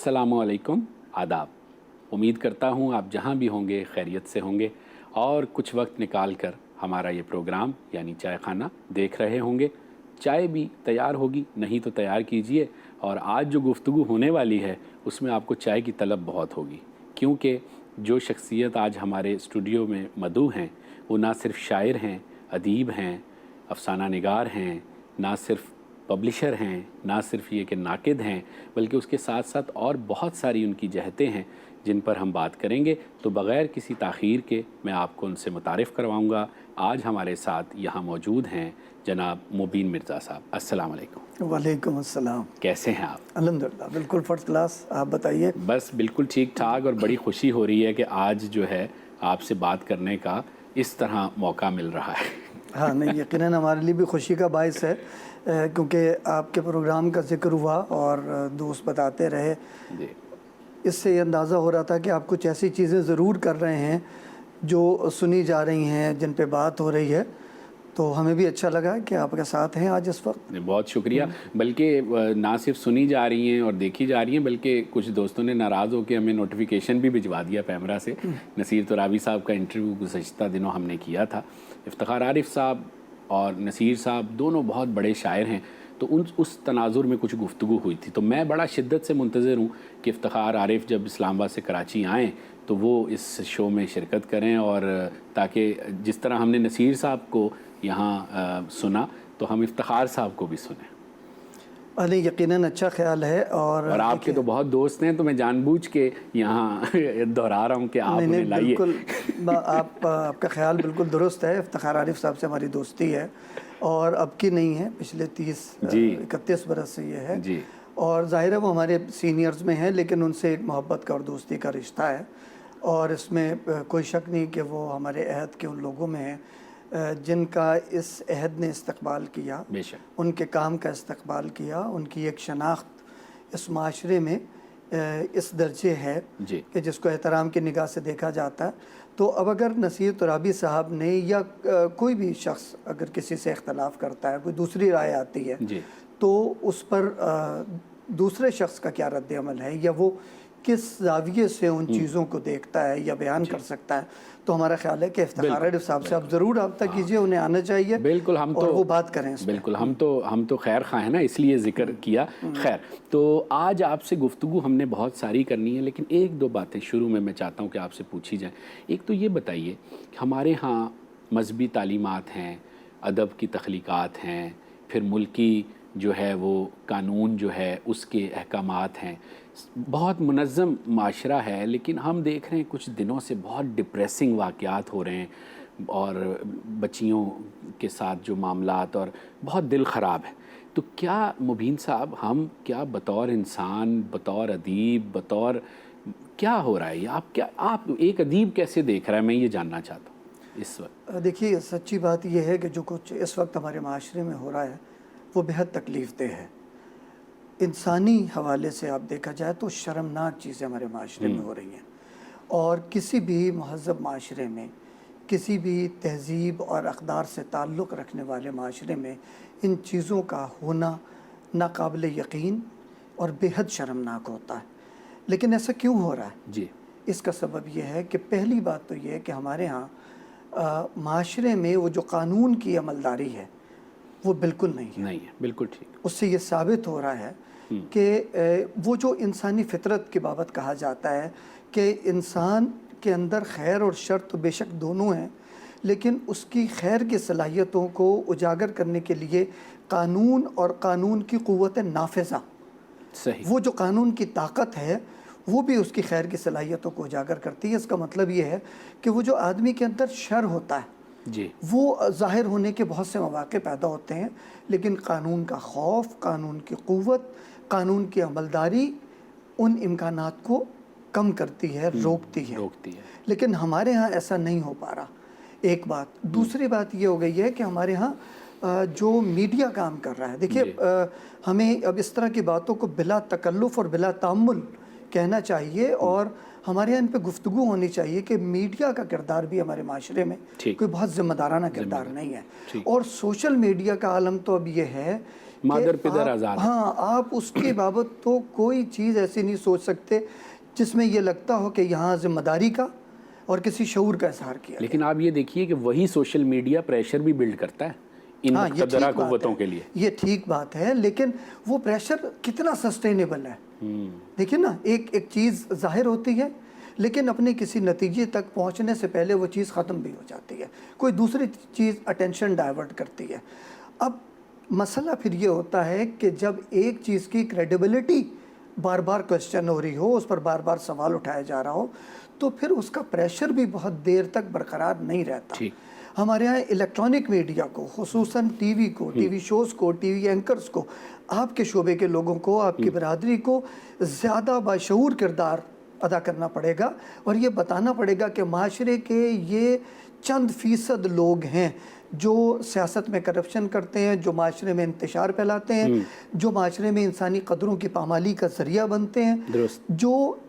अस्सलामुअलैकुम, आदाब। उम्मीद करता हूँ आप जहाँ भी होंगे खैरियत से होंगे और कुछ वक्त निकाल कर हमारा ये प्रोग्राम यानी चाय खाना देख रहे होंगे। चाय भी तैयार होगी, नहीं तो तैयार कीजिए। और आज जो गुफ्तगू होने वाली है उसमें आपको चाय की तलब बहुत होगी, क्योंकि जो शख्सियत आज हमारे स्टूडियो में मदऊ हैं वो ना सिर्फ शायर हैं, अदीब हैं, अफसाना निगार हैं, ना सिर्फ पब्लिशर हैं, ना सिर्फ ये कि नाकिद हैं, बल्कि उसके साथ साथ और बहुत सारी उनकी जहतें हैं जिन पर हम बात करेंगे। तो बग़ैर किसी ताख़ीर के मैं आपको उनसे मुतारिफ़ करवाऊँगा। आज हमारे साथ यहाँ मौजूद हैं जनाब मुबीन मिर्ज़ा साहब। अस्सलाम वालेकुम। वालेकुम अस्सलाम। कैसे हैं आप? अल्हम्दुलिल्लाह बिल्कुल फ़र्स्ट क्लास, आप बताइए? बस बिल्कुल ठीक ठाक, और बड़ी खुशी हो रही है कि आज जो है आपसे बात करने का इस तरह मौका मिल रहा है। हाँ नहीं, यकीनन हमारे लिए भी खुशी का बायस है, क्योंकि आपके प्रोग्राम का जिक्र हुआ और दोस्त बताते रहे जी। इससे ये अंदाज़ा हो रहा था कि आप कुछ ऐसी चीज़ें ज़रूर कर रहे हैं जो सुनी जा रही हैं, जिन पे बात हो रही है। तो हमें भी अच्छा लगा कि आपके साथ हैं आज इस वक्त। बहुत शुक्रिया। बल्कि ना सिर्फ सुनी जा रही हैं और देखी जा रही हैं, बल्कि कुछ दोस्तों ने नाराज़ होकर हमें नोटिफिकेशन भी भिजवा दिया पैमरा से। नसीर तुराबी साहब का इंटरव्यू गुज़श्ता दिनों हमने किया था। इफ्तिखार आरिफ साहब और नसीर साहब दोनों बहुत बड़े शायर हैं, तो उस तनाजुर में कुछ गुफ्तगू हुई थी। तो मैं बड़ा शिद्दत से मुंतज़िर हूँ कि इफ्तिखार आरिफ जब इस्लामाबाद से कराची आएँ तो वो इस शो में शिरकत करें, और ताकि जिस तरह हमने नसीर साहब को यहाँ सुना तो हम इफ्तिखार साहब को भी सुने। अरे यकीनन अच्छा ख्याल है। और आपके तो बहुत दोस्त हैं, तो मैं जानबूझ के यहाँ दोहरा रहा हूँ कि आप उन्हें लाइए। बिल्कुल आपका ख्याल बिल्कुल दुरुस्त है। इफ्तिखार आरिफ साहब से हमारी दोस्ती है और अब की नहीं है, पिछले 30-31 बरस से ये है जी। और ज़ाहिर है वो हमारे सीनियर्स में हैं, लेकिन उनसे एक मोहब्बत का और दोस्ती का रिश्ता है, और इसमें कोई शक नहीं कि वो हमारे अहद के उन लोगों में हैं जिनका इस अहद ने इस्तक़बाल किया, उनके काम का इस्तक़बाल किया, उनकी एक शनाख्त इस माशरे में इस दर्जे है कि जिसको एहतराम की निगाह से देखा जाता है। तो अब अगर नसीर तुराबी साहब ने या कोई भी शख्स अगर किसी से इख्तलाफ करता है, कोई दूसरी राय आती है, तो उस पर दूसरे शख्स का क्या रद्द अमल है, या वो किस ज़ाविये से उन चीज़ों को देखता है या बयान कर सकता है, तो हमारा ख्याल है कि इफ्तिखार आरिफ साहब से आप ज़रूर रब्ता कीजिए, उन्हें आना चाहिए। बिल्कुल, हम और वो बात करें। बिल्कुल, हम तो खैर खा है ना, इसलिए ज़िक्र किया। खैर, तो आज आपसे गुफ्तगू हमने बहुत सारी करनी है, लेकिन एक दो बातें शुरू में मैं चाहता हूँ कि आपसे पूछी जाएँ। एक तो ये बताइए, हमारे यहाँ मजहबी तालीमात हैं, अदब की तख्लीक़ात हैं, फिर मुल्की जो है वो कानून जो है उसके अहकामात हैं, बहुत मुनज़्ज़म माशरा है। लेकिन हम देख रहे हैं कुछ दिनों से बहुत डिप्रेसिंग वाक़यात हो रहे हैं, और बच्चियों के साथ जो मामलात, और बहुत दिल ख़राब है। तो क्या मुबीन साहब, हम क्या बतौर इंसान, बतौर अदीब, बतौर क्या हो रहा है, आप एक अदीब कैसे देख रहा है, मैं ये जानना चाहता हूँ इस वक्त। देखिए, सच्ची बात यह है कि जो कुछ इस वक्त हमारे माशरे में हो रहा है वो बेहद तकलीफ़ देह है। इंसानी हवाले से आप देखा जाए तो शर्मनाक चीज़ें हमारे माशरे में हो रही हैं, और किसी भी महज़ब माशरे में, किसी भी तहज़ीब और अक़दार से ताल्लुक़ रखने वाले माशरे में इन चीज़ों का होना नाक़ाबिल यकीन और बेहद शर्मनाक होता है। लेकिन ऐसा क्यों हो रहा है जी? इसका सबब यह है कि पहली बात तो ये है कि हमारे यहाँ माशरे में वो जो कानून की अमलदारी है वो बिल्कुल नहीं है। बिल्कुल ठीक। उससे ये साबित हो रहा है कि वो जो इंसानी फितरत की बाबत कहा जाता है कि इंसान के अंदर खैर और शर तो बेशक दोनों हैं, लेकिन उसकी खैर की सलाहियतों को उजागर करने के लिए कानून और कानून की क़ुव्वत नाफिज़ा, सही, वो जो कानून की ताकत है वो भी उसकी खैर की सलाहियतों को उजागर करती है। इसका मतलब ये है कि वो जो आदमी के अंदर शर होता है जी, वो ज़ाहिर होने के बहुत से मौक़े पैदा होते हैं, लेकिन कानून का खौफ, कानून की क़ुव्वत, कानून की अमलदारी उन इम्कानात को कम करती है, रोकती है। लेकिन हमारे यहाँ ऐसा नहीं हो पा रहा, एक बात। दूसरी बात ये हो गई है कि हमारे यहाँ जो मीडिया काम कर रहा है, देखिए हमें अब इस तरह की बातों को बिला तकल्लुफ़ और बिला तामुल कहना चाहिए, और हमारे यहाँ इन पर गुफ्तगू होनी चाहिए कि मीडिया का किरदार भी हमारे माशरे में कोई बहुत ज़िम्मेदाराना किरदार नहीं है। और सोशल मीडिया का आलम तो अब ये है मादर पिदर आज़ाद। हाँ, आप उसके बाबत तो कोई चीज़ ऐसी नहीं सोच सकते जिसमें ये लगता हो कि यहाँ जिम्मेदारी का और किसी शऊर का इजहार किया। लेकिन आप ये देखिए कि वही सोशल मीडिया प्रेशर भी बिल्ड करता है इन मुक़द्दरा क़ुव्वतों के लिए। ये ठीक बात है, लेकिन वो प्रेशर कितना सस्टेनेबल है। देखिए ना, एक चीज़ ज़ाहिर होती है लेकिन अपने किसी नतीजे तक पहुंचने से पहले वो चीज़ ख़त्म भी हो जाती है, कोई दूसरी चीज़ अटेंशन डाइवर्ट करती है। अब मसला फिर ये होता है कि जब एक चीज़ की क्रेडिबिलिटी बार बार क्वेश्चन हो रही हो, उस पर बार बार सवाल उठाया जा रहा हो, तो फिर उसका प्रेशर भी बहुत देर तक बरकरार नहीं रहता। हमारे यहाँ इलेक्ट्रॉनिक मीडिया को, खुसूसन टीवी को, टीवी शोज़ को, टीवी एंकर्स को, आपके शोबे के लोगों को, आपकी बरादरी को ज़्यादा बाशऊर किरदार अदा करना पड़ेगा और ये बताना पड़ेगा कि माशरे के ये चंद फ़ीसद लोग हैं जो सियासत में करप्शन करते हैं, जो माशरे में इंतशार फैलाते हैं, जो माशरे में इंसानी कदरों की पामाली का ज़रिया बनते हैं, जो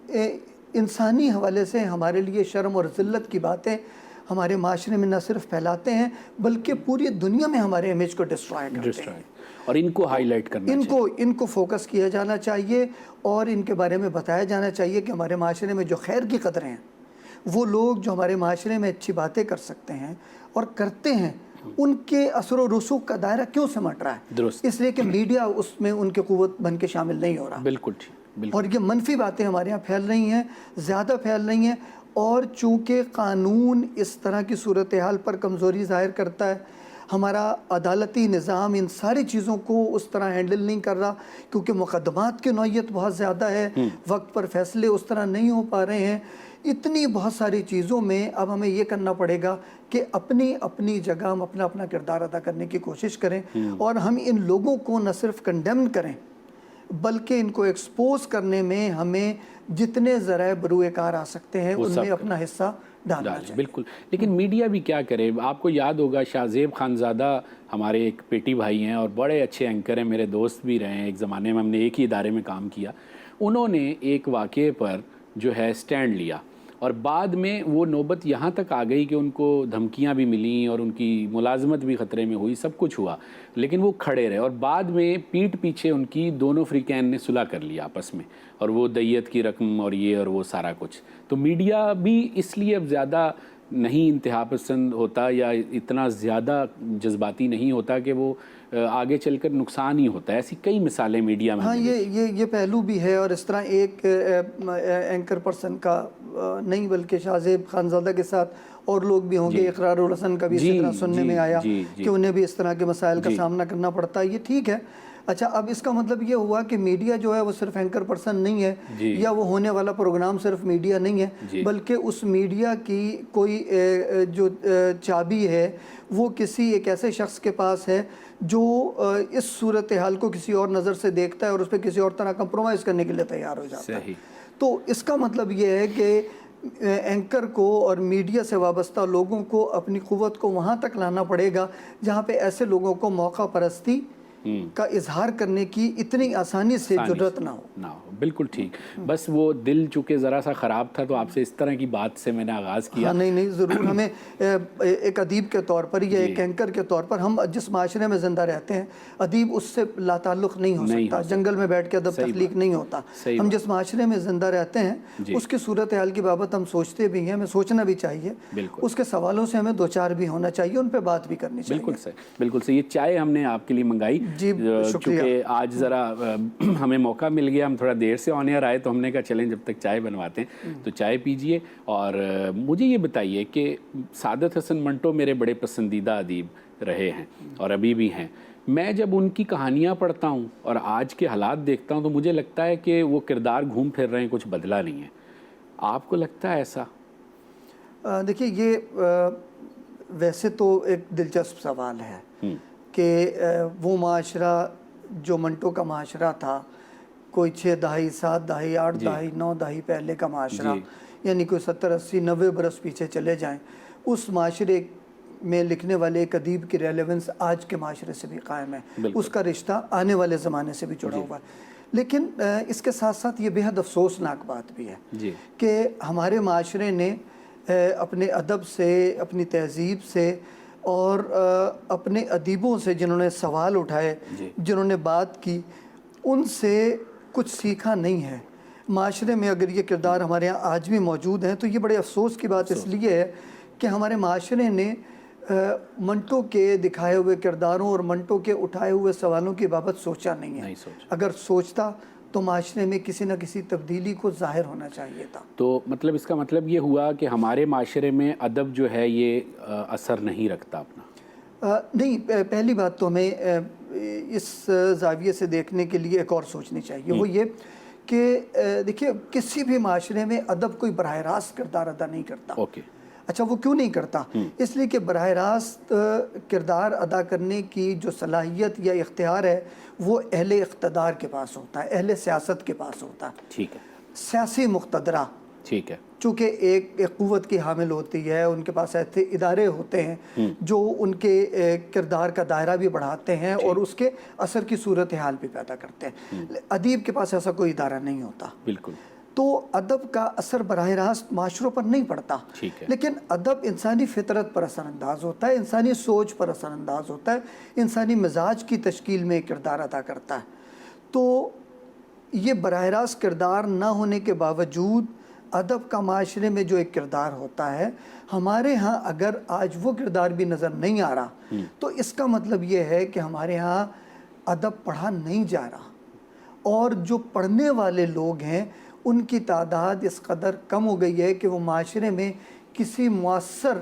इंसानी हवाले से हमारे लिए शर्म और ज़िल्लत की बातें हमारे माशरे में न सिर्फ फैलाते हैं बल्कि पूरी दुनिया में हमारे इमेज को डिस्ट्रॉय करते हैं। और इनको हाईलाइट करना इनको फोकस किया जाना चाहिए और इनके बारे में बताया जाना चाहिए कि हमारे माशरे में जो खैर की कदरें हैं, वो लोग जो हमारे माशरे में अच्छी बातें कर सकते हैं और करते हैं, उनके असर व रसूख का दायरा क्यों सिमट रहा है? इसलिए कि मीडिया उसमें उनके कुव्वत बन के शामिल नहीं हो रहा। बिल्कुल ठीक। और ये मनफी बातें हमारे यहाँ फैल रही हैं, ज़्यादा फैल रही हैं, और चूँकि कानून इस तरह की सूरत हाल पर कमज़ोरी ज़ाहिर करता है, हमारा अदालती निज़ाम इन सारी चीज़ों को उस तरह हैंडल नहीं कर रहा क्योंकि मुकदमात की नौयत बहुत ज़्यादा है, वक्त पर फैसले उस तरह नहीं हो पा रहे हैं। इतनी बहुत सारी चीज़ों में अब हमें ये करना पड़ेगा कि अपनी अपनी जगह हम अपना अपना किरदार अदा करने की कोशिश करें और हम इन लोगों को न सिर्फ कंडेम करें बल्कि इनको एक्सपोज करने में हमें जितने ज़राए बरूए कार आ सकते हैं उनमें अपना हिस्सा डालना चाहिए। बिल्कुल। लेकिन मीडिया भी क्या करे? आपको याद होगा शाहजेब खानज़ादा हमारे एक पेटी भाई हैं और बड़े अच्छे एंकर हैं, मेरे दोस्त भी रहे हैं, एक ज़माने में हमने एक ही इदारे में काम किया। उन्होंने एक वाक़े पर जो है स्टैंड लिया और बाद में वो नौबत यहाँ तक आ गई कि उनको धमकियाँ भी मिली और उनकी मुलाजमत भी ख़तरे में हुई, सब कुछ हुआ, लेकिन वो खड़े रहे और बाद में पीठ पीछे उनकी दोनों फ्रीकैन ने सुलह कर लिया आपस में, और वो दैयत की रकम और ये और वो सारा कुछ। तो मीडिया भी इसलिए अब ज़्यादा नहीं इंतहा पसंद होता या इतना ज़्यादा जज्बाती नहीं होता कि वो आगे चलकर नुकसान ही होता है। ऐसी कई मिसालें मीडिया में। हाँ, ये पहलू भी है। और इस तरह एक एंकर पर्सन का नहीं बल्कि शाहजेब खानज़ादा के साथ और लोग भी होंगे, इकरारुल हसन का भी इसी तरह सुनने में आया कि उन्हें भी इस तरह के मसाइल का सामना करना पड़ता है। ये ठीक है। अच्छा, अब इसका मतलब ये हुआ कि मीडिया जो है वो सिर्फ एंकर पर्सन नहीं है या वो होने वाला प्रोग्राम सिर्फ मीडिया नहीं है, बल्कि उस मीडिया की कोई जो चाबी है वो किसी एक ऐसे शख्स के पास है जो इस सूरत हाल को किसी और नज़र से देखता है और उस पर किसी और तरह कंप्रोमाइज़ करने के लिए तैयार हो जाता है। तो इसका मतलब ये है कि एंकर को और मीडिया से वाबस्ता लोगों को अपनी क़ुव्वत को वहाँ तक लाना पड़ेगा जहाँ पे ऐसे लोगों को मौका परस्ती का इजहार करने की इतनी आसानी से जुर्रत ना हो। बिल्कुल ठीक। बस वो दिल चूँकि ज़रा सा ख़राब था तो आपसे इस तरह की बात से मैंने आगाज़ किया। हाँ, नहीं ज़रूर। हमें एक अदीब के तौर पर या एक एंकर के तौर पर, हम जिस माशरे में ज़िंदा रहते हैं, अदीब उससे लाताल्लुक़ नहीं हो सकता। जंगल में बैठ के अदब तख्लीक नहीं होता। हम जिस माशरे में ज़िंदा रहते हैं उसकी सूरत हाल की बाबत हम सोचते भी हैं, हमें सोचना भी चाहिए, उसके सवालों से हमें दो चार भी होना चाहिए, उन पर बात भी करनी चाहिए। बिल्कुल सही, बिल्कुल सही। ये चाय हमने आपके लिए मंगाई चूँकि आज ज़रा हमें मौका मिल गया, हम थोड़ा देर से ऑन एयर आए तो हमने कहा चलें जब तक चाय बनवाते हैं, तो चाय पीजिए। और मुझे ये बताइए कि सादत हसन मंटो मेरे बड़े पसंदीदा अदीब रहे हैं और अभी भी हैं। मैं जब उनकी कहानियाँ पढ़ता हूँ और आज के हालात देखता हूँ तो मुझे लगता है कि वो किरदार घूम फिर रहे हैं, कुछ बदला नहीं है। आपको लगता है ऐसा? देखिए, ये वैसे तो एक दिलचस्प सवाल है कि वो माशरा जो मंटो का माशरा था, कोई 6 दहाई 7 दहाई 8 दहाई 9 दहाई पहले का माशरा, यानी कोई 70 80 90 बरस पीछे चले जाएं, उस माशरे में लिखने वाले एक अदीब की रेलेवेंस आज के माशरे से भी कायम है, उसका रिश्ता आने वाले ज़माने से भी जुड़ा हुआ है। लेकिन इसके साथ साथ ये बेहद अफसोसनाक बात भी है कि हमारे माशरे ने अपने अदब से, अपनी तहज़ीब से, اور اپنے ادیبوں سے جنہوں نے سوال اٹھائے، جنہوں نے بات کی، ان سے کچھ سیکھا نہیں ہے۔ معاشرے میں اگر یہ کردار ہمارے ہاں آج بھی موجود ہیں تو یہ بڑے افسوس کی بات اس لیے ہے کہ ہمارے معاشرے نے منٹو کے دکھائے ہوئے کرداروں اور منٹو کے اٹھائے ہوئے سوالوں کی بابت سوچا نہیں ہے۔ اگر سوچتا تو معاشرے میں کسی نہ کسی تبدیلی کو ظاہر ہونا چاہیے تھا۔ تو مطلب اس کا مطلب یہ ہوا کہ ہمارے معاشرے میں ادب جو ہے یہ اثر نہیں رکھتا اپنا؟ نہیں، پہلی بات تو ہمیں اس زاویے سے دیکھنے کے لیے ایک اور سوچنی چاہیے، وہ یہ کہ دیکھیے کسی بھی معاشرے میں ادب کوئی براہ راست کردار ادا نہیں کرتا۔ اچھا، وہ کیوں نہیں کرتا؟ اس لیے کہ براہ راست کردار ادا کرنے کی جو صلاحیت یا اختیار ہے وہ اہل اقتدار کے پاس ہوتا ہے، اہل سیاست کے پاس ہوتا ہے۔ ٹھیک ہے۔ سیاسی مقتدرہ ٹھیک ہے، چونکہ ایک قوت کی حامل ہوتی ہے، ان کے پاس ایسے ادارے ہوتے ہیں جو ان کے کردار کا دائرہ بھی بڑھاتے ہیں اور اس کے اثر کی صورتحال بھی پیدا کرتے ہیں۔ ادیب کے پاس ایسا کوئی ادارہ نہیں ہوتا۔ بالکل۔ تو ادب کا اثر براہ راست معاشروں پر نہیں پڑتا، لیکن ادب انسانی فطرت پر اثر انداز ہوتا ہے، انسانی سوچ پر اثر انداز ہوتا ہے، انسانی مزاج کی تشکیل میں کردار ادا کرتا ہے۔ تو یہ براہ راست کردار نہ ہونے کے باوجود ادب کا معاشرے میں جو ایک کردار ہوتا ہے، ہمارے ہاں اگر آج وہ کردار بھی نظر نہیں آ رہا تو اس کا مطلب یہ ہے کہ ہمارے ہاں ادب پڑھا نہیں جا رہا، اور جو پڑھنے والے لوگ ہیں ان کی تعداد اس قدر کم ہو گئی ہے کہ وہ معاشرے میں کسی مؤثر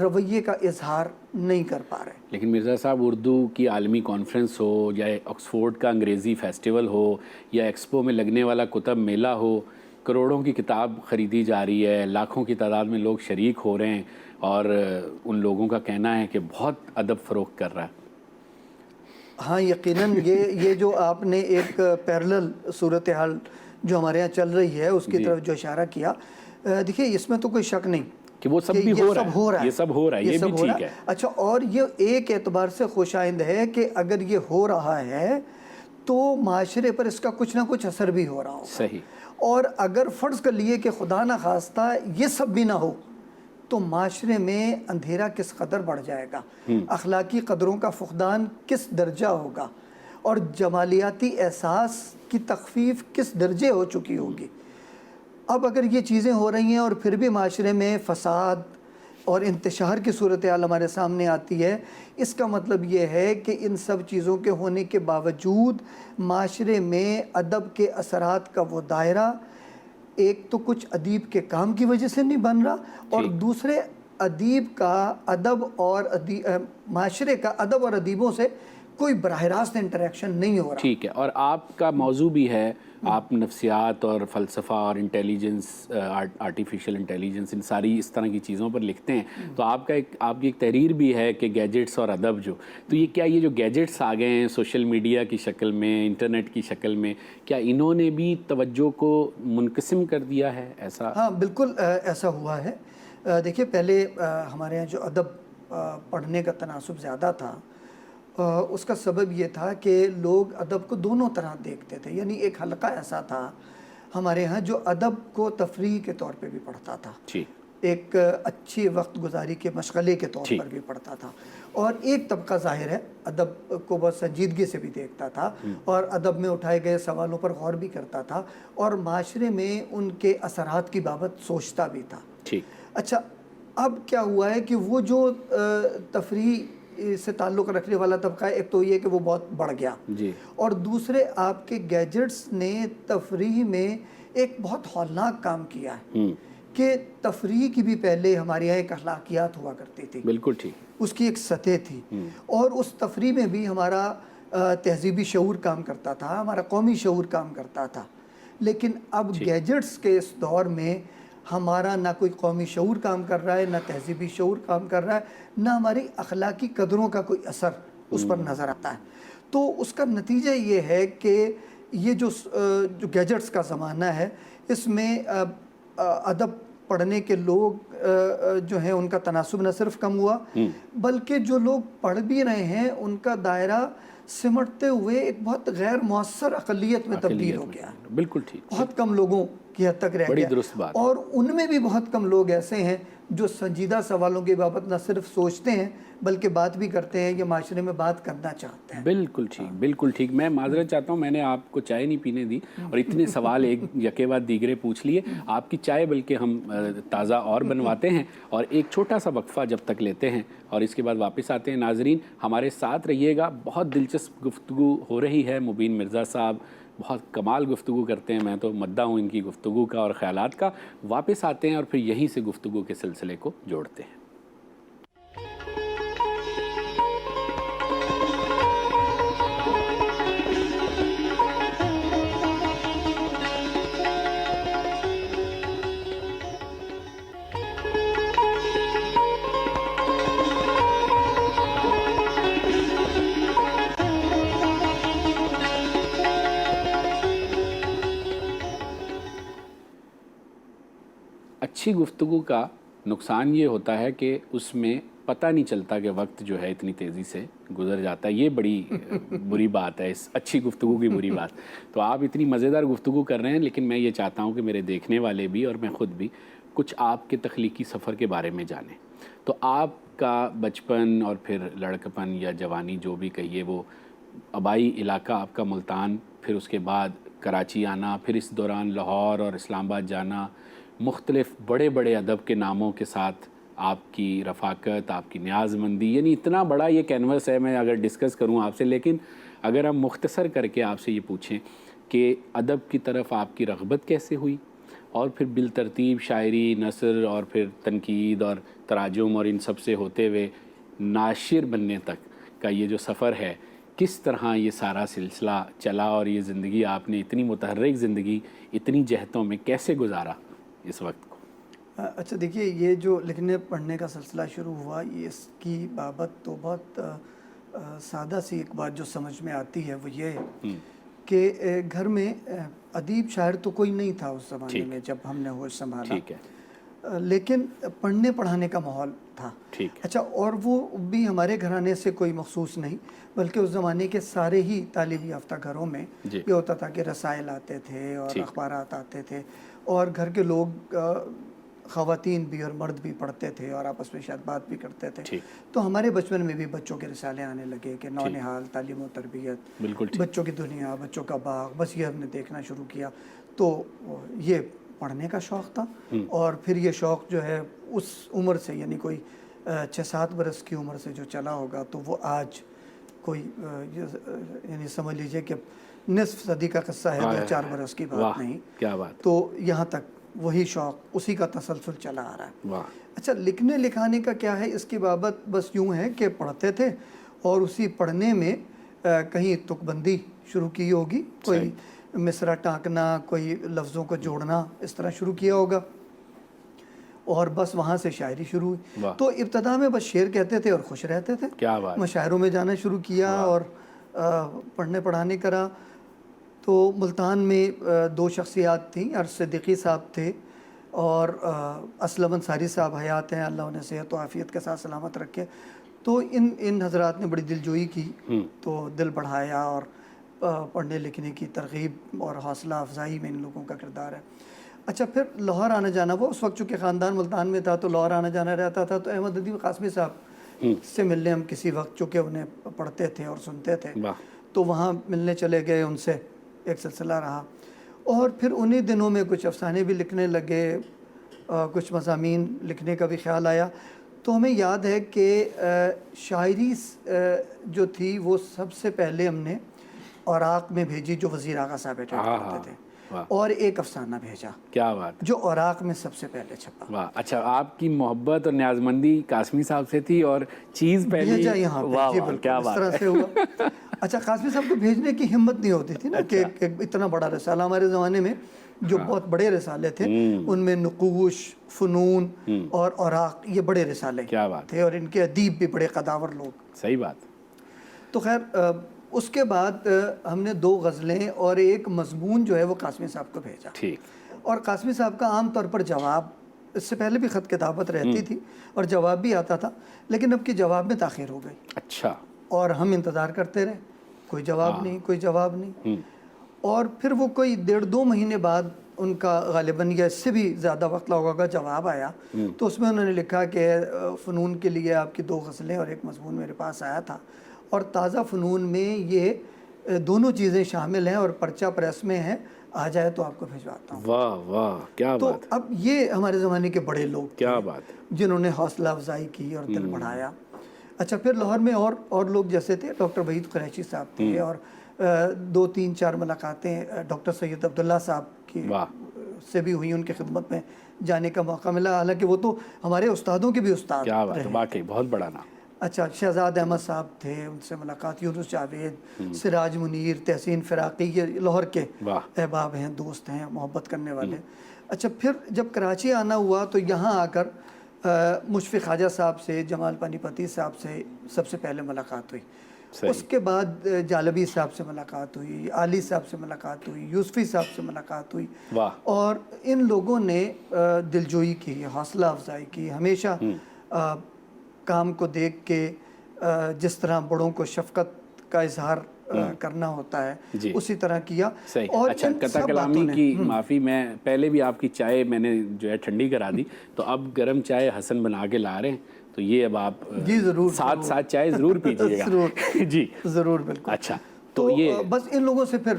رویے کا اظہار نہیں کر پا رہے۔ لیکن مرزا صاحب، اردو کی عالمی کانفرنس ہو یا آکسفورڈ کا انگریزی فیسٹیول ہو یا ایکسپو میں لگنے والا کتب میلہ ہو، کروڑوں کی کتاب خریدی جا رہی ہے، لاکھوں کی تعداد میں لوگ شریک ہو رہے ہیں، اور ان لوگوں کا کہنا ہے کہ بہت ادب فروغ کر رہا ہے۔ ہاں، یقیناً یہ جو آپ نے ایک پیرلل صورتحال جو ہمارے یہاں چل رہی ہے اس کی طرف جو اشارہ کیا، دیکھیے اس میں تو کوئی شک نہیں کہ وہ سب بھی ہو رہا ہے، یہ سب ہو رہا ہے، یہ بھی ٹھیک ہے۔ اچھا، اور یہ ایک اعتبار سے خوش آئند ہے کہ اگر یہ ہو رہا ہے تو معاشرے پر اس کا کچھ نہ کچھ اثر بھی ہو رہا ہو۔ صحیح۔ اور اگر فرض کر لیے کہ خدا نہ خواستہ یہ سب بھی نہ ہو تو معاشرے میں اندھیرا کس قدر بڑھ جائے گا، اخلاقی قدروں کا فقدان کس درجہ ہوگا، اور جمالیاتی احساس کی تخفیف کس درجے ہو چکی ہوگی۔ اب اگر یہ چیزیں ہو رہی ہیں اور پھر بھی معاشرے میں فساد اور انتشار کی صورتحال ہمارے سامنے آتی ہے، اس کا مطلب یہ ہے کہ ان سب چیزوں کے ہونے کے باوجود معاشرے میں ادب کے اثرات کا وہ دائرہ ایک تو کچھ ادیب کے کام کی وجہ سے نہیں بن رہا، اور دوسرے ادیب کا ادب اور معاشرے کا ادب اور ادیبوں سے کوئی براہ راست انٹریکشن نہیں ہو رہا۔ ٹھیک ہے، اور آپ کا موضوع بھی ہے، آپ نفسیات اور فلسفہ اور انٹیلیجنس، آرٹیفیشل انٹیلیجنس، ان ساری اس طرح کی چیزوں پر لکھتے ہیں، تو آپ کی ایک تحریر بھی ہے کہ گیجٹس اور ادب جو، تو یہ کیا یہ جو گیجٹس آ گئے ہیں سوشل میڈیا کی شکل میں، انٹرنیٹ کی شکل میں، کیا انہوں نے بھی توجہ کو منقسم کر دیا ہے؟ ایسا؟ ہاں، بالکل ایسا ہوا ہے۔ دیکھیے، پہلے ہمارے یہاں جو ادب پڑھنے کا تناسب زیادہ تھا، اس کا سبب یہ تھا کہ لوگ ادب کو دونوں طرح دیکھتے تھے، یعنی ایک حلقہ ایسا تھا ہمارے ہاں جو ادب کو تفریح کے طور پہ بھی پڑھتا تھا، ایک اچھی وقت گزاری کے مشغلے کے طور پر بھی پڑھتا تھا، اور ایک طبقہ ظاہر ہے ادب کو بہت سنجیدگی سے بھی دیکھتا تھا اور ادب میں اٹھائے گئے سوالوں پر غور بھی کرتا تھا اور معاشرے میں ان کے اثرات کی بابت سوچتا بھی تھا۔ اچھا، اب کیا ہوا ہے کہ وہ جو تفریح سے تعلق رکھنے والا طبقہ ہے، ایک تو یہ کہ وہ بہت بڑھ گیا، اور دوسرے آپ کے گیجٹس نے تفریح میں ایک بہت ہولناک کام کیا ہے کہ تفریح کی بھی پہلے ہمارے یہاں ایک اخلاقیات ہوا کرتی تھی، بالکل ٹھیک، اس کی ایک سطح تھی، اور اس تفریح میں بھی ہمارا تہذیبی شعور کام کرتا تھا، ہمارا قومی شعور کام کرتا تھا۔ لیکن اب گیجٹس کے اس دور میں ہمارا نہ کوئی قومی شعور کام کر رہا ہے، نہ تہذیبی شعور کام کر رہا ہے، نہ ہماری اخلاقی قدروں کا کوئی اثر اس پر نظر آتا ہے۔ تو اس کا نتیجہ یہ ہے کہ یہ جو گیجٹس کا زمانہ ہے، اس میں ادب پڑھنے کے لوگ جو ہیں ان کا تناسب نہ صرف کم ہوا، بلکہ جو لوگ پڑھ بھی رہے ہیں ان کا دائرہ سمٹتے ہوئے ایک بہت غیر مؤثر اقلیت میں تبدیل ہو گیا۔ بالکل ٹھیک، بہت کم لوگوں کی حد تک رہ گیا، اور ان میں بھی بہت کم لوگ ایسے ہیں جو سنجیدہ سوالوں کی بابت نہ صرف سوچتے ہیں بلکہ بات بھی کرتے ہیں، یہ معاشرے میں بات کرنا چاہتے ہیں۔ بالکل ٹھیک، بالکل ٹھیک۔ میں معذرت چاہتا ہوں، میں نے آپ کو چائے نہیں پینے دی اور اتنے سوال ایک یکے بعد دیگرے پوچھ لیے۔ آپ کی چائے بلکہ ہم تازہ اور بنواتے ہیں اور ایک چھوٹا سا وقفہ جب تک لیتے ہیں اور اس کے بعد واپس آتے ہیں۔ ناظرین ہمارے ساتھ رہیے گا، بہت دلچسپ گفتگو ہو رہی ہے۔ مبین مرزا صاحب بہت کمال گفتگو کرتے ہیں، میں تو مداح ہوں ان کی گفتگو کا اور خیالات کا۔ واپس آتے ہیں اور پھر یہیں سے گفتگو کے سلسلے کو جوڑتے ہیں۔ اچھی گفتگو کا نقصان یہ ہوتا ہے کہ اس میں پتہ نہیں چلتا کہ وقت جو ہے اتنی تیزی سے گزر جاتا ہے۔ یہ بڑی بری بات ہے، اس اچھی گفتگو کی بری بات۔ تو آپ اتنی مزیدار گفتگو کر رہے ہیں، لیکن میں یہ چاہتا ہوں کہ میرے دیکھنے والے بھی اور میں خود بھی کچھ آپ کے تخلیقی سفر کے بارے میں جانیں۔ تو آپ کا بچپن اور پھر لڑکپن یا جوانی جو بھی کہیے، وہ آبائی علاقہ آپ کا ملتان، پھر اس کے بعد کراچی آنا، پھر اس دوران لاہور اور اسلام آباد جانا، مختلف بڑے بڑے ادب کے ناموں کے ساتھ آپ کی رفاقت، آپ کی نیاز مندی، یعنی اتنا بڑا یہ کینوس ہے، میں اگر ڈسکس کروں آپ سے، لیکن اگر ہم مختصر کر کے آپ سے یہ پوچھیں کہ ادب کی طرف آپ کی رغبت کیسے ہوئی، اور پھر بالترتیب شاعری، نثر اور پھر تنقید اور تراجم اور ان سب سے ہوتے ہوئے ناشر بننے تک کا یہ جو سفر ہے، کس طرح یہ سارا سلسلہ چلا اور یہ زندگی آپ نے اتنی متحرک زندگی اتنی جہتوں میں کیسے گزارا اس وقت کو؟ اچھا دیکھیے، یہ جو لکھنے پڑھنے کا سلسلہ شروع ہوا، یہ اس کی بابت تو بہت سادہ سی ایک بات جو سمجھ میں آتی ہے وہ یہ ہے کہ گھر میں ادیب شاعر تو کوئی نہیں تھا اس زمانے میں جب ہم نے ہوش سنبھالا، ٹھیک ہے، لیکن پڑھنے پڑھانے کا ماحول تھا۔ اچھا، اور وہ بھی ہمارے گھرانے سے کوئی مخصوص نہیں، بلکہ اس زمانے کے سارے ہی تعلیم یافتہ گھروں میں یہ ہوتا تھا کہ رسائل آتے تھے اور اخبارات آتے تھے، اور گھر کے لوگ خواتین بھی اور مرد بھی پڑھتے تھے اور آپس میں شاید بات بھی کرتے تھے۔ تو ہمارے بچپن میں بھی بچوں کے رسالے آنے لگے کہ نونہال، تعلیم و تربیت، بچوں کی دنیا، بچوں کا باغ، بس یہ ہم نے دیکھنا شروع کیا۔ تو یہ پڑھنے کا شوق تھا، اور پھر یہ شوق جو ہے اس عمر سے، یعنی کوئی 6-7 برس کی عمر سے جو چلا ہوگا، تو وہ آج کوئی یعنی سمجھ لیجئے کہ نصف صدی کا قصہ ہے، 2-4 برس کی بات نہیں۔ کیا بات! تو یہاں تک وہی شوق، اسی کا تسلسل چلا آ رہا ہے۔ اچھا، لکھنے لکھانے کا کیا ہے، اس کی بابت بس یوں ہے کہ پڑھتے تھے اور اسی پڑھنے میں کہیں تک بندی شروع کی ہوگی، کوئی مصرع ٹانکنا، کوئی لفظوں کو جوڑنا، اس طرح شروع کیا ہوگا، اور بس وہاں سے شاعری شروع ہوئی۔ تو ابتدا میں بس شعر کہتے تھے اور خوش رہتے تھے۔ مشاعروں میں جانا شروع کیا اور پڑھنے پڑھانے کرا۔ تو ملتان میں 2 شخصیات تھیں، ارش صدیقی صاحب تھے اور اسلم انصاری صاحب حیات ہیں، اللہ انہیں صحت و عافیت کے ساتھ سلامت رکھے۔ تو ان حضرات نے بڑی دلجوئی کی، تو دل بڑھایا، اور پڑھنے لکھنے کی ترغیب اور حوصلہ افزائی میں ان لوگوں کا کردار ہے۔ اچھا، پھر لاہور آنا جانا، وہ اس وقت چونکہ خاندان ملتان میں تھا تو لاہور آنا جانا رہتا تھا، تو احمد ادیب قاسمی صاحب سے ملنے ہم کسی وقت، چونکہ انہیں پڑھتے تھے اور سنتے تھے، تو وہاں ملنے چلے گئے، ان سے ایک سلسلہ رہا۔ اور پھر انہی دنوں میں کچھ افسانے بھی لکھنے لگے، کچھ مضامین لکھنے کا بھی خیال آیا۔ تو ہمیں یاد ہے کہ شاعری جو تھی وہ سب سے پہلے ہم نے اوراق میں بھیجی، جو وزیر آغا صاحب ایڈٹ کرتے تھے، اور ایک افسانہ بھیجا، کیا بات، جو اوراق میں سب سے پہلے چھپا۔ واہ! اچھا، آپ کی محبت اور نیازمندی قاسمی صاحب سے تھی اور چیز پہلی بھیجا یہاں پہ، جی بالکل اس طرح سے ہوا۔ اچھا، قاسمی صاحب کو بھیجنے کی ہمت نہیں ہوتی تھی نا، کہ اتنا بڑا رسالہ ہمارے زمانے میں، جو بہت بڑے رسالے تھے، ان میں نقوش، فنون اور اوراق، یہ بڑے رسالے تھے، اور ان کے ادیب بھی بڑے قداور لوگ۔ صحیح بات۔ تو خیر، اس کے بعد ہم نے 2 غزلیں اور ایک مضمون جو ہے وہ قاسمی صاحب کو بھیجا، اور قاسمی صاحب کا عام طور پر جواب، اس سے پہلے بھی خط کتابت رہتی تھی اور جواب بھی آتا تھا، لیکن اب کی جواب میں تاخیر ہو گئی۔ اچھا۔ اور ہم انتظار کرتے رہے، کوئی جواب نہیں، کوئی جواب نہیں، اور پھر وہ کوئی 1.5-2 مہینے بعد ان کا غالباً یا اس سے بھی زیادہ وقت لگا ہوگا جواب آیا، تو اس میں انہوں نے لکھا کہ فنون کے لیے آپ کی 2 غزلیں اور ایک مضمون میرے پاس آیا تھا، اور تازہ فنون میں یہ دونوں چیزیں شامل ہیں اور پرچہ پریس میں ہیں، آ جائے تو آپ کو بھجواتا ہوں۔ واہ واہ، کیا تو بات، اب یہ ہمارے زمانے کے بڑے لوگ کیا تھے بات ہے۔ جنہوں نے حوصلہ افزائی کی اور دل بڑھایا۔ اچھا، پھر لاہور میں اور لوگ جیسے تھے، ڈاکٹر وحید قریشی صاحب تھے، اور 2 3 4 ملاقاتیں ڈاکٹر سید عبداللہ صاحب کی سے بھی ہوئی، ان کی خدمت میں جانے کا موقع ملا، حالانکہ وہ تو ہمارے استادوں کے بھی استاد کیا بات ہے، رہے۔ واقعی بہت بڑا نام۔ اچھا، شہزاد احمد صاحب تھے، ان سے ملاقات، یونس جاوید، سراج منیر، تحسین فراقی، یہ لاہور کے احباب ہیں، دوست ہیں، محبت کرنے والے۔ اچھا، پھر جب کراچی آنا ہوا تو یہاں آ کر مشفق خواجہ صاحب سے، جمال پانی پتی صاحب سے سب سے پہلے ملاقات ہوئی، اس کے بعد جالبی صاحب سے ملاقات ہوئی، عالی صاحب سے ملاقات ہوئی، یوسفی صاحب سے ملاقات ہوئی، اور ان لوگوں نے دلجوئی کی، حوصلہ افزائی کی، ہمیشہ کام کو دیکھ کے جس طرح بڑوں کو شفقت کا اظہار کرنا ہوتا ہے اسی طرح کیا۔ صحیح۔ اور اچھا، قطع کلامی کی معافی، میں پہلے بھی آپ کی چائے میں نے جو ہے ٹھنڈی کرا دی، تو اب گرم چائے حسن بنا کے لا رہے ہیں، تو یہ اب آپ جی ضرور ساتھ چائے ضرور پیجیے گا۔ جی ضرور، بالکل۔ اچھا، تو یہ بس ان لوگوں سے پھر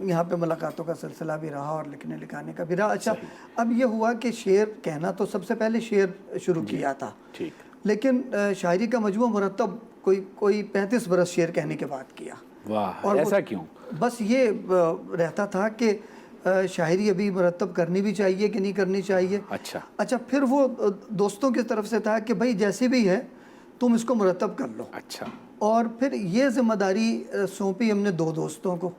یہاں پہ ملاقاتوں کا سلسلہ بھی رہا اور لکھنے لکھانے کا بھی رہا۔ اچھا، اب یہ ہوا کہ شعر کہنا تو سب سے پہلے شعر شروع کیا تھا، لیکن شاعری کا مجموعہ مرتب کوئی 35 برس شعر کہنے کے بعد کیا۔ واہ، ایسا کیوں؟ بس یہ رہتا تھا کہ شاعری ابھی مرتب کرنی بھی چاہیے کہ نہیں کرنی چاہیے۔ اچھا، پھر وہ دوستوں کی طرف سے تھا کہ بھائی جیسے بھی ہے تم اس کو مرتب کر لو۔ اچھا، اور پھر یہ ذمہ داری سونپی ہم نے 2 دوستوں کو،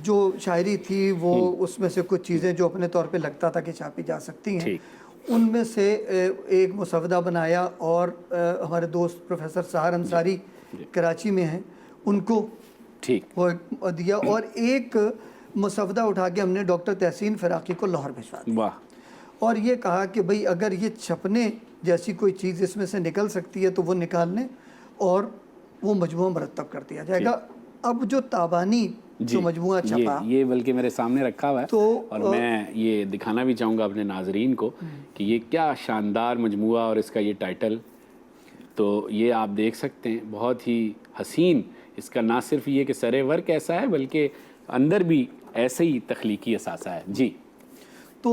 جو شاعری تھی وہ اس میں سے کچھ چیزیں جو اپنے طور پہ لگتا تھا کہ چھاپی جا سکتی ہیں، ان میں سے ایک مسودہ بنایا، اور ہمارے دوست پروفیسر سحر انصاری کراچی میں ہیں، ان کو وہ دیا، اور ایک مسودہ اٹھا کے ہم نے ڈاکٹر تحسین فراقی کو لاہور بھیجوا دیا، اور یہ کہا کہ بھئی اگر یہ چھپنے جیسی کوئی چیز اس میں سے نکل سکتی ہے تو وہ نکال لیں اور وہ مجموعہ مرتب کر دیا جائے گا۔ اب جو تابانی جو مجموعہ چھپا، یہ بلکہ میرے سامنے رکھا ہوا ہے، اور میں یہ دکھانا بھی چاہوں گا اپنے ناظرین کو کہ یہ کیا شاندار مجموعہ، اور اس کا یہ ٹائٹل تو یہ آپ دیکھ سکتے ہیں، بہت ہی حسین۔ اس کا نہ صرف یہ کہ سرے ورک ایسا ہے بلکہ اندر بھی ایسے ہی تخلیقی اثاثہ ہے۔ جی، تو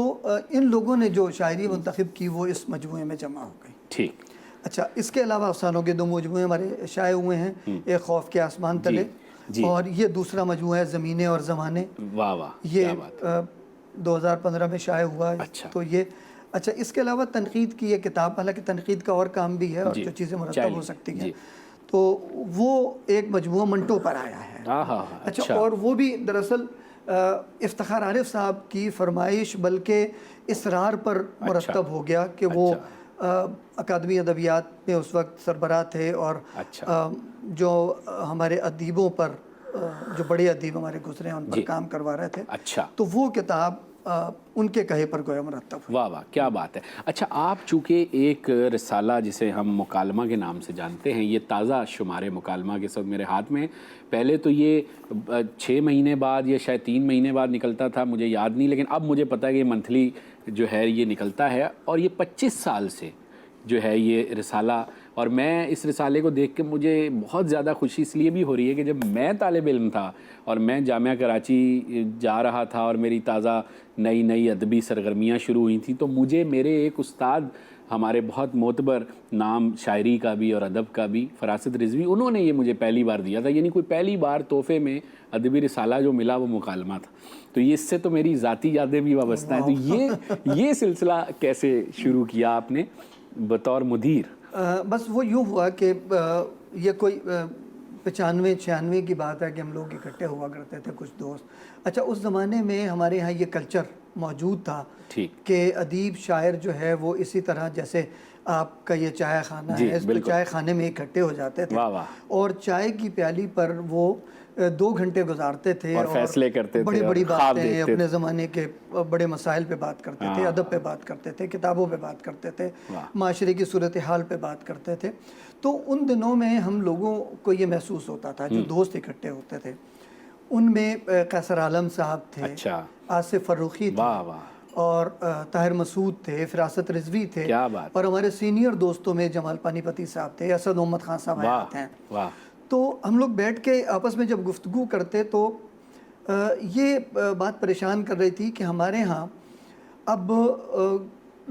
ان لوگوں نے جو شاعری منتخب کی وہ اس مجموعے میں جمع ہو گئی۔ اچھا، اس کے علاوہ افسانوں کے 2 مجموعے ہمارے شائع ہوئے ہیں، ایک خوف کے آسمان تلے، اور یہ دوسرا مجموعہ ہے زمینے اور زمانے۔ یہ 2015 میں شائع ہوا۔ تو یہ اچھا، اس کے علاوہ تنقید کی یہ کتاب، حالانکہ تنقید کا اور کام بھی ہے اور جو چیزیں مرتب ہو سکتی ہیں، تو وہ ایک مجموعہ منٹو پر آیا ہے۔ اچھا، اور وہ بھی دراصل افتخار عارف صاحب کی فرمائش بلکہ اصرار پر مرتب ہو گیا کہ وہ اکادمی ادبیات میں اس وقت سربراہ تھے، اور جو ہمارے ادیبوں پر، جو بڑے ادیب ہمارے گزرے ہیں ان پر کام کروا رہے تھے، تو وہ کتاب ان کے کہے پر گویا مرتب ہوئی۔ واہ واہ، کیا بات ہے۔ اچھا، آپ چونکہ ایک رسالہ جسے ہم مکالمہ کے نام سے جانتے ہیں، یہ تازہ شمار مکالمہ کے ساتھ میرے ہاتھ میں، پہلے تو یہ 6 مہینے بعد یا شاید 3 مہینے بعد نکلتا تھا، مجھے یاد نہیں، لیکن اب مجھے پتہ ہے کہ یہ منتھلی جو ہے یہ نکلتا ہے، اور یہ 25 سال سے جو ہے یہ رسالہ، اور میں اس رسالے کو دیکھ کے مجھے بہت زیادہ خوشی اس لیے بھی ہو رہی ہے کہ جب میں طالب علم تھا اور میں جامعہ کراچی جا رہا تھا اور میری تازہ نئی ادبی سرگرمیاں شروع ہوئی تھیں، تو مجھے میرے ایک استاد، ہمارے بہت معتبر نام شاعری کا بھی اور ادب کا بھی، فراست رضوی، انہوں نے یہ مجھے پہلی بار دیا تھا، یعنی کوئی پہلی بار تحفے میں ادبی رسالہ جو ملا وہ مکالمہ تھا۔ تو یہ اس سے تو میری ذاتی یادیں بھی وابستہ ہیں۔ تو یہ سلسلہ کیسے شروع کیا آپ نے بطور مدیر؟ بس وہ یوں ہوا کہ یہ کوئی 95-96 کی بات ہے کہ ہم لوگ اکٹھے ہوا کرتے تھے کچھ دوست۔ اچھا، اس زمانے میں ہمارے ہاں یہ کلچر موجود تھا کہ ادیب شاعر جو ہے وہ اسی طرح جیسے آپ کا یہ چائے خانہ ہے، اس چائے خانے میں اکٹھے ہو جاتے تھے، اور چائے کی پیالی پر وہ 2 گھنٹے گزارتے تھے اور فیصلے کرتے تھے، بڑی باتیں، اپنے زمانے کے بڑے مسائل پہ بات کرتے تھے، ادب پہ بات کرتے تھے، کتابوں پہ بات کرتے تھے، معاشرے کی صورتحال پہ بات کرتے تھے۔ تو ان دنوں میں ہم لوگوں کو یہ محسوس ہوتا تھا، جو دوست اکٹھے ہوتے تھے، ان میں قیصر عالم صاحب تھے، आसिफ फर्रुखी थे, वाह वाह, और ताहिर मसूद थे, फिरासत रिजवी थे, क्या बात, और हमारे सीनियर दोस्तों में जमाल पानीपती साहब थे, असद मोहम्मद खान साहब वाह आते हैं। वाह, तो हम लोग बैठ के आपस में जब गुफ्तगू करते तो ये बात परेशान कर रही थी कि हमारे यहाँ अब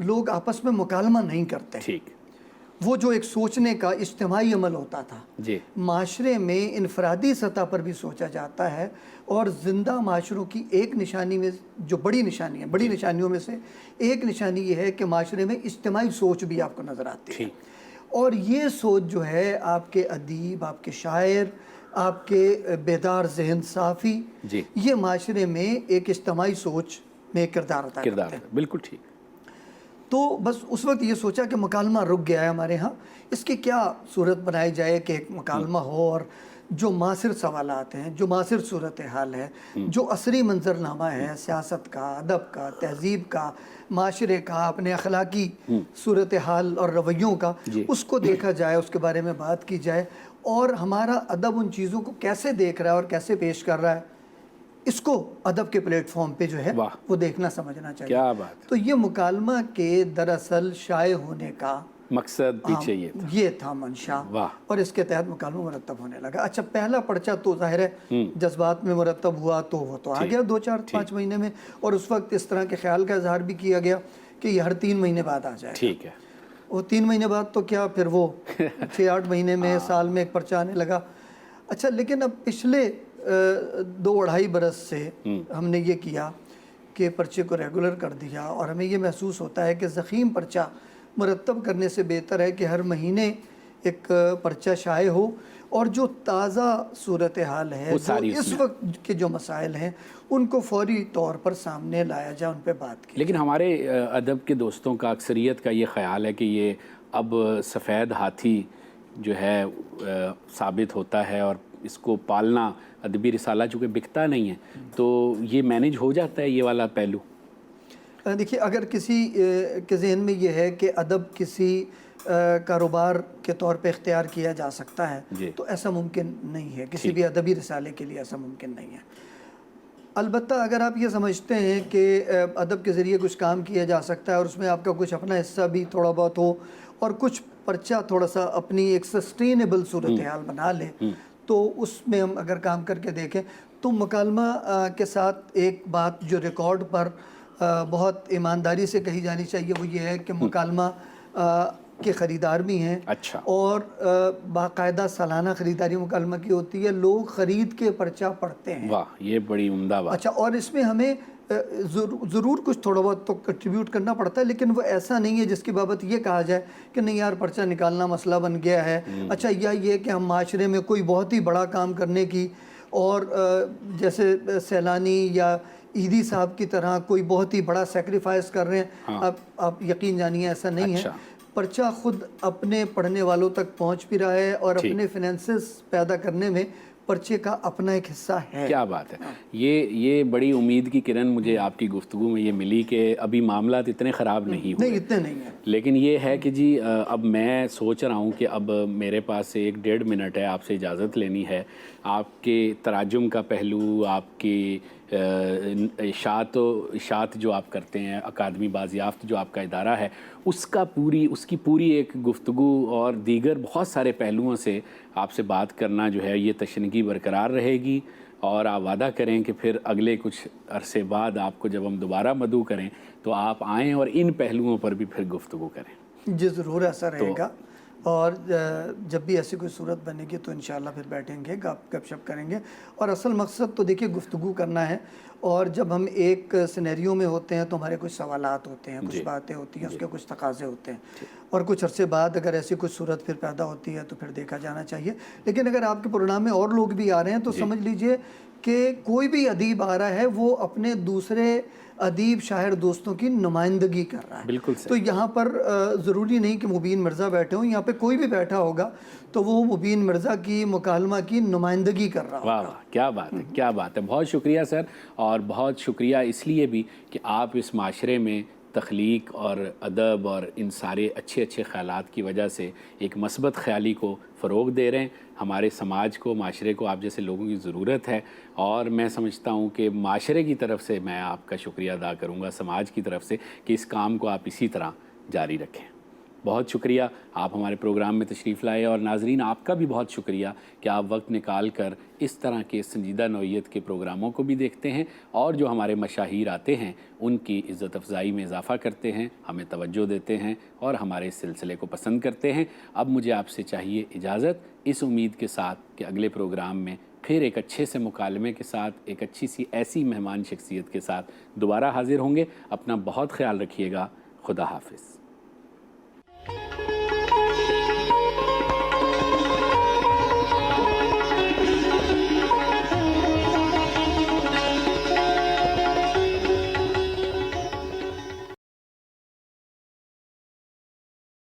लोग आपस में मुकालमा नहीं करते। ठीक, वो जो एक सोचने का इज्तिमाई अमल होता था, जी, माशरे में इनफरादी सतह पर भी सोचा जाता है, और ज़िंदा माशरों की एक निशानी में जो बड़ी निशानी है, बड़ी निशानियों में से एक निशानी ये है कि माशरे में इज्तिमाई सोच भी आपको नज़र आती है। ठीक, और ये सोच जो है आपके अदीब, आपके शायर, आपके बेदार जहन साफ़ी, जी, ये माशरे में एक इज्तिमाई सोच में किरदार अदा करते किरदार, हैं। बिल्कुल ठीक, तो बस उस वक्त ये सोचा कि मुकालमा रुक गया है हमारे यहाँ, इसकी क्या सूरत बनाई जाए कि एक मुकालमा हो और जो मासिर सवालात हैं, जो मासिर सूरत हाल है, जो असरी मंजरनामा है सियासत का, अदब का, तहजीब का, माशरे का, अपने अखलाकी सूरत हाल और रवैयों का, उसको देखा जाए, उसके बारे में बात की जाए, और हमारा अदब उन चीज़ों को कैसे देख रहा है और कैसे पेश कर रहा है, इसको अदब के प्लेटफॉर्म पे जो है वाह, वो देखना समझना चाहिए। क्या बात, तो ये मुकालमा के दरअसल शाये होने का मकसद पीछे ये था मंशा, वाह, और इसके तहत मुकालमा मुरतब होने लगा। अच्छा, पहला पर्चा तो जाहिर है जज्बात में मुरतब हुआ तो वो तो आ गया 2-4-5 महीने में, और उस वक्त इस तरह के ख्याल का इजहार भी किया गया कि ये हर 3 महीने बाद आ जाए। ठीक है, वो 3 महीने बाद तो क्या, फिर वो 6-8 महीने में, साल में एक पर्चा आने लगा। अच्छा, लेकिन अब पिछले 2-2.5 बरस से हमने ये किया कि पर्चे को रेगुलर कर दिया, और हमें ये महसूस होता है कि ज़ख़ीम पर्चा मुरतब करने से बेहतर है कि हर महीने एक पर्चा शाये हो, और जो ताज़ा सूरत हाल है, जो इस वक्त के जो मसाइल हैं, उनको फौरी तौर पर सामने लाया जाए, उन पर बात की। लेकिन हमारे अदब के दोस्तों का, अक्सरियत का ये ख्याल है कि ये अब सफ़ेद हाथी जो है साबित होता है, और इसको पालना, अदबी रिसाला चूँकि बिकता नहीं है, तो ये मैनेज हो जाता है ये वाला पहलू। देखिए, अगर किसी के जहन में ये है कि अदब किसी कारोबार के तौर पे इख्तियार किया जा सकता है, तो ऐसा मुमकिन नहीं है, किसी भी अदबी रिसाले के लिए ऐसा मुमकिन नहीं है। अलबत्ता अगर आप ये समझते हैं कि अदब के ज़रिए कुछ काम किया जा सकता है और उसमें आपका कुछ अपना हिस्सा भी थोड़ा बहुत हो, और कुछ पर्चा थोड़ा सा अपनी एक सस्टेनेबल सूरत हाल बना ले, तो उसमें हम अगर काम करके देखें, तो मुकालमा के साथ एक बात जो रिकॉर्ड पर बहुत ईमानदारी से कही जानी चाहिए, वो ये है कि मुकालमा के ख़रीदार भी हैं। अच्छा, और बाकायदा सालाना ख़रीदारी मुकालमा की होती है, लोग ख़रीद के पर्चा पढ़ते हैं। वाह, ये बड़ी उम्दा बात। अच्छा, और इसमें हमें ज़रूर कुछ थोड़ा बहुत तो कंट्रीब्यूट करना पड़ता है, लेकिन वो ऐसा नहीं है जिसकी बाबत ये कहा जाए कि नहीं यार, पर्चा निकालना मसला बन गया है। अच्छा, या ये कि हम माशरे में कोई बहुत ही बड़ा काम करने की, और जैसे सैलानी या ईदी साहब की तरह कोई बहुत ही बड़ा सेक्रीफाइस कर रहे हैं, आप यकीन जानिए ऐसा नहीं है। पर्चा खुद अपने पढ़ने वालों तक पहुंच भी रहा है, और अपने फिनेंसेस पैदा करने में पर्चे का अपना एक हिस्सा है। क्या बात है। ये बड़ी उम्मीद की किरण मुझे आपकी गुफ्तगू में ये मिली कि अभी मामलात इतने ख़राब नहीं हुए। नहीं, इतने नहीं है। लेकिन ये है कि जी अब मैं सोच रहा हूँ कि अब मेरे पास 1-1.5 मिनट है, आपसे इजाज़त लेनी है। आपके तराजुम का पहलू, आपकी इशात जो आप करते हैं, अकादमी बाज़ियाफ़्त जो आपका इदारा है, उसकी पूरी एक गुफ्तगू और दीगर बहुत सारे पहलुओं से आपसे बात करना जो है ये तशनीकी बरकरार रहेगी। और आप वादा करें कि फिर अगले कुछ अरसे बाद आपको जब हम दोबारा मदऊ करें तो आप आएँ और इन पहलुओं पर भी फिर गुफ्तगू करें। जी ज़रूर, ऐसा रहेगा। और जब भी ऐसी कोई सूरत बनेगी तो इंशाअल्लाह फिर बैठेंगे, गपशप करेंगे। और असल मकसद तो देखिए गुफ्तगू करना है, और जब हम एक सिनेरियो में होते हैं तो हमारे कुछ सवालात होते हैं, कुछ बातें होती हैं, उसके कुछ तकाज़े होते हैं, और कुछ अरसे बाद अगर ऐसी कुछ सूरत फिर पैदा होती है तो फिर देखा जाना चाहिए। लेकिन अगर आपके प्रोग्राम में और लोग भी आ रहे हैं तो समझ लीजिए कि कोई भी अदीब आ रहा है वो अपने दूसरे अदीब शायर दोस्तों की नुमाइंदगी कर रहा है। बिल्कुल तो यहाँ पर ज़रूरी नहीं कि मुबीन मिर्ज़ा बैठे हों, यहाँ पे कोई भी बैठा होगा तो वो मुबीन मिर्ज़ा की मुकालमा की नुमाइंदगी कर रहा होगा। वाह, क्या बात है, क्या बात है। बहुत शुक्रिया सर, और बहुत शुक्रिया इसलिए भी कि आप इस माशरे में تخلیق اور ادب اور ان سارے اچھے اچھے خیالات کی وجہ سے ایک مثبت خیالی کو فروغ دے رہے ہیں. ہمارے سماج کو، معاشرے کو آپ جیسے لوگوں کی ضرورت ہے، اور میں سمجھتا ہوں کہ معاشرے کی طرف سے میں آپ کا شکریہ ادا کروں گا، سماج کی طرف سے، کہ اس کام کو آپ اسی طرح جاری رکھیں. بہت شکریہ آپ ہمارے پروگرام میں تشریف لائے، اور ناظرین آپ کا بھی بہت شکریہ کہ آپ وقت نکال کر اس طرح کے سنجیدہ نوعیت کے پروگراموں کو بھی دیکھتے ہیں، اور جو ہمارے مشاہیر آتے ہیں ان کی عزت افزائی میں اضافہ کرتے ہیں، ہمیں توجہ دیتے ہیں اور ہمارے اس سلسلے کو پسند کرتے ہیں. اب مجھے آپ سے چاہیے اجازت، اس امید کے ساتھ کہ اگلے پروگرام میں پھر ایک اچھے سے مکالمے کے ساتھ، ایک اچھی سی ایسی مہمان شخصیت کے ساتھ دوبارہ حاضر ہوں گے. اپنا بہت خیال رکھیے گا. خدا حافظ.